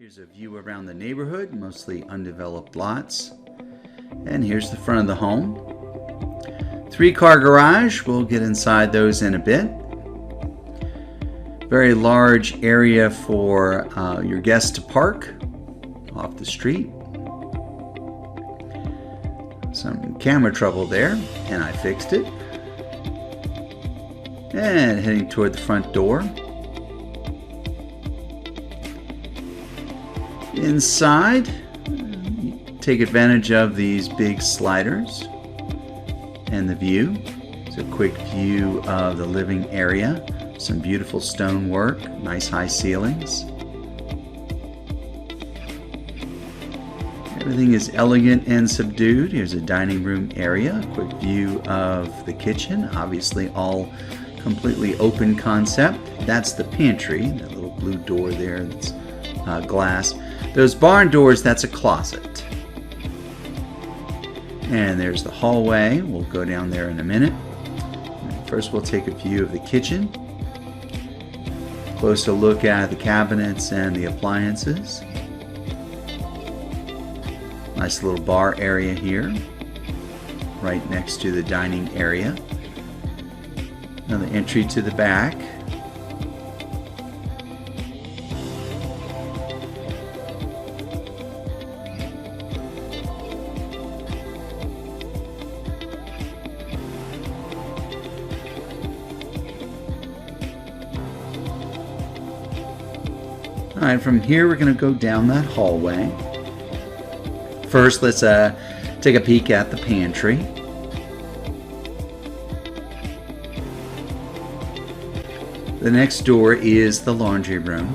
Here's a view around the neighborhood, mostly undeveloped lots. And here's the front of the home. 3-car garage, we'll get inside those in a bit. Very large area for your guests to park off the street. Some camera trouble there, and I fixed it. And heading toward the front door. Inside, take advantage of these big sliders and the view. It's a quick view of the living area. Some beautiful stonework, nice high ceilings. Everything is elegant and subdued. Here's a dining room area, a quick view of the kitchen, obviously all completely open concept. That's the pantry, that little blue door there that's glass. Those barn doors, that's a closet. And there's the hallway. We'll go down there in a minute. First we'll take a view of the kitchen. Closer look at the cabinets and the appliances. Nice little bar area here, right next to the dining area. Another entry to the back. All right, from here we're going to go down that hallway. First, let's take a peek at the pantry. The next door is the laundry room.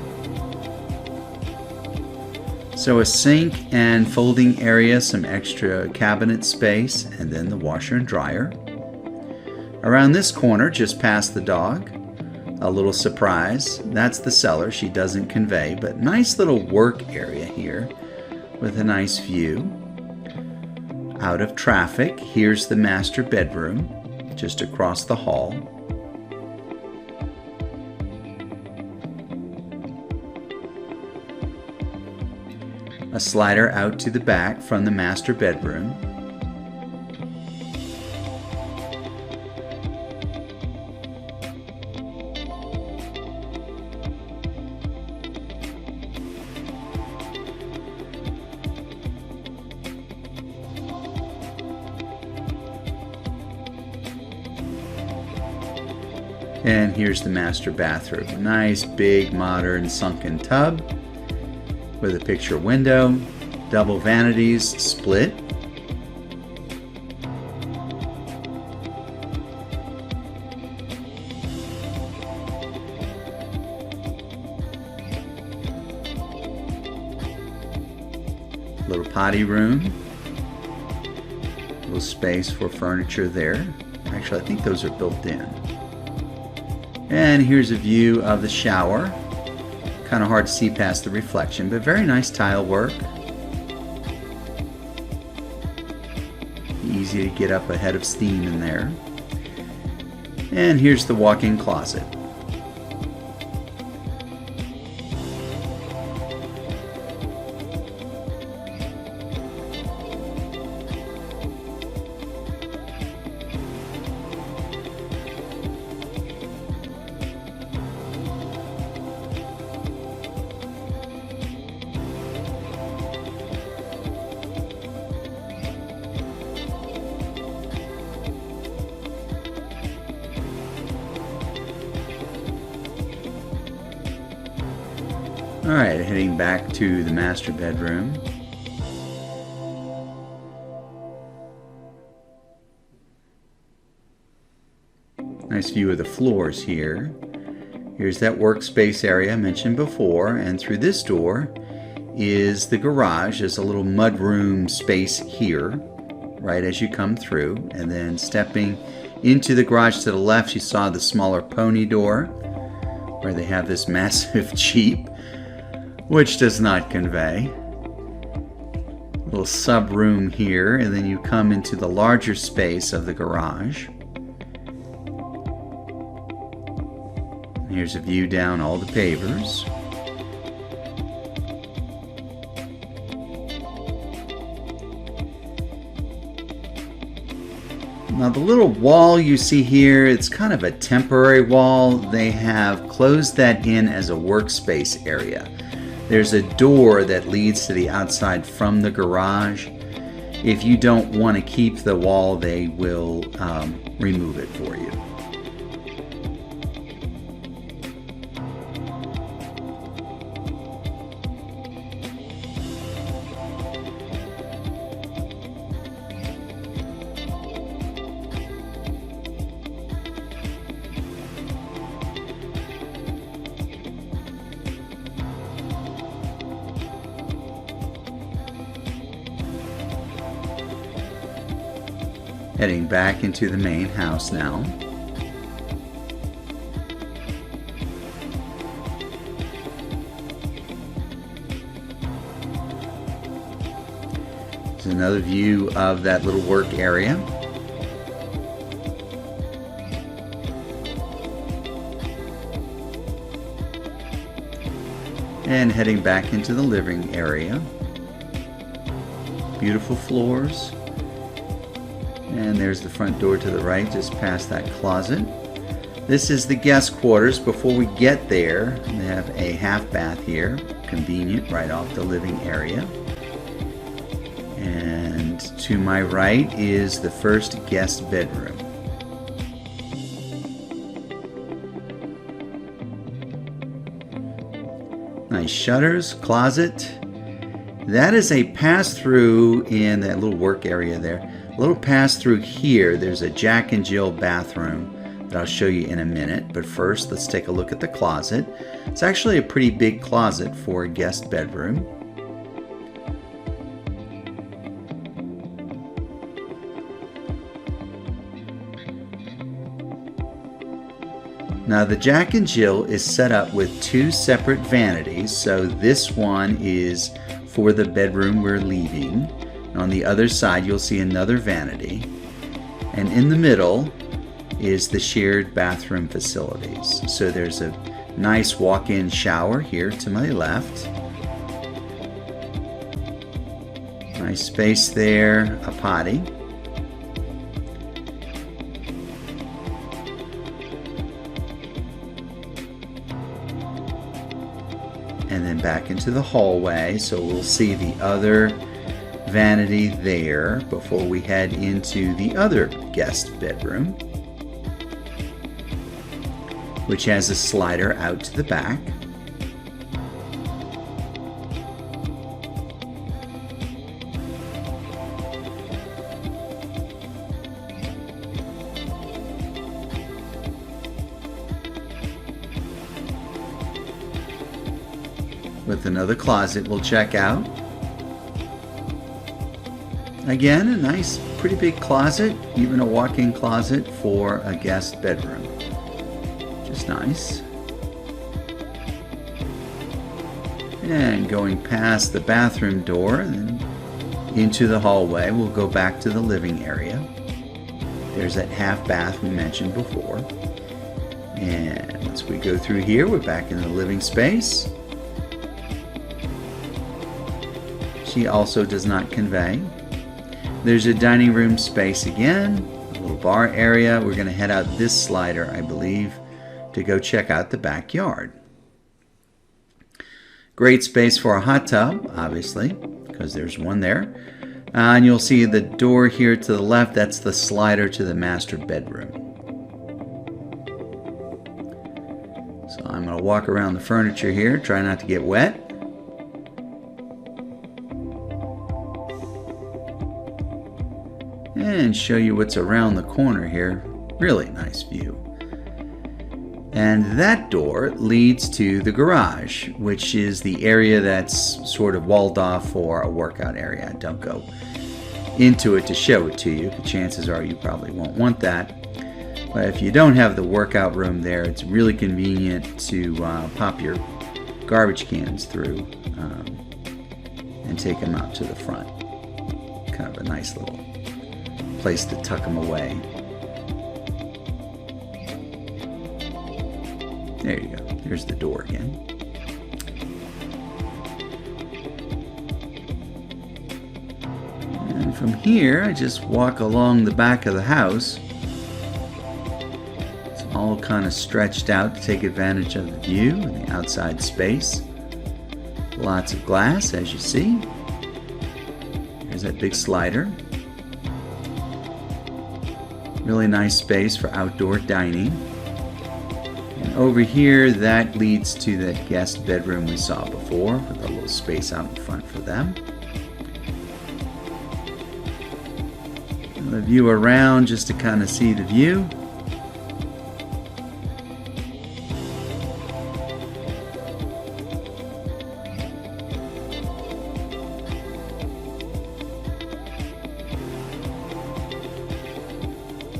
So a sink and folding area, some extra cabinet space, and then the washer and dryer. Around this corner, just past the dog, a little surprise. That's the cellar. She doesn't convey, but nice little work area here with a nice view. Out of traffic, here's the master bedroom, just across the hall. A slider out to the back from the master bedroom. And here's the master bathroom. A nice, big, modern, sunken tub with a picture window, double vanities, split. Little potty room. Little space for furniture there. Actually, I think those are built in. And here's a view of the shower. Kind of hard to see past the reflection, but very nice tile work. Easy to get up a head of steam in there. And here's the walk-in closet. Alright, heading back to the master bedroom. Nice view of the floors here. Here's that workspace area I mentioned before, and through this door is the garage. There's a little mudroom space here, right as you come through, and then stepping into the garage to the left, you saw the smaller pony door, where they have this massive Jeep, which does not convey. Little sub room here, and then you come into the larger space of the garage. Here's a view down all the pavers. Now the little wall you see here, it's kind of a temporary wall. They have closed that in as a workspace area. There's a door that leads to the outside from the garage. If you don't want to keep the wall, they will remove it for you. Heading back into the main house now. There's another view of that little work area. And heading back into the living area. Beautiful floors. And there's the front door to the right, just past that closet. This is the guest quarters. Before we get there, they have a half bath here, convenient, right off the living area. And to my right is the first guest bedroom. Nice shutters, closet. That is a pass-through in that little work area there. A little pass-through here. There's a Jack and Jill bathroom that I'll show you in a minute. But first, let's take a look at the closet. It's actually a pretty big closet for a guest bedroom. Now the Jack and Jill is set up with two separate vanities. So this one is for the bedroom we're leaving. On the other side, you'll see another vanity. And in the middle is the shared bathroom facilities. So there's a nice walk-in shower here to my left. Nice space there, a potty. And then back into the hallway. So we'll see the other vanity there before we head into the other guest bedroom, which has a slider out to the back. With another closet we'll check out. Again, a nice, pretty big closet, even a walk-in closet for a guest bedroom. Just nice. And going past the bathroom door and into the hallway, we'll go back to the living area. There's that half bath we mentioned before. And once we go through here, we're back in the living space. She also does not convey. There's a dining room space again, a little bar area. We're going to head out this slider, I believe, to go check out the backyard. Great space for a hot tub, obviously, because there's one there. And you'll see the door here to the left, that's the slider to the master bedroom. So I'm going to walk around the furniture here, try not to get wet. And show you what's around the corner here. Really nice view. And that door leads to the garage, which is the area that's sort of walled off for a workout area. Don't go into it to show it to you. The chances are you probably won't want that. But if you don't have the workout room there, it's really convenient to pop your garbage cans through and take them out to the front. Kind of a nice little place to tuck them away. There you go. There's the door again. And from here, I just walk along the back of the house. It's all kind of stretched out to take advantage of the view and the outside space. Lots of glass, as you see. There's that big slider. Really nice space for outdoor dining. And over here, that leads to that guest bedroom we saw before, with a little space out in front for them. And the view around just to kind of see the view.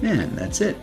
And that's it.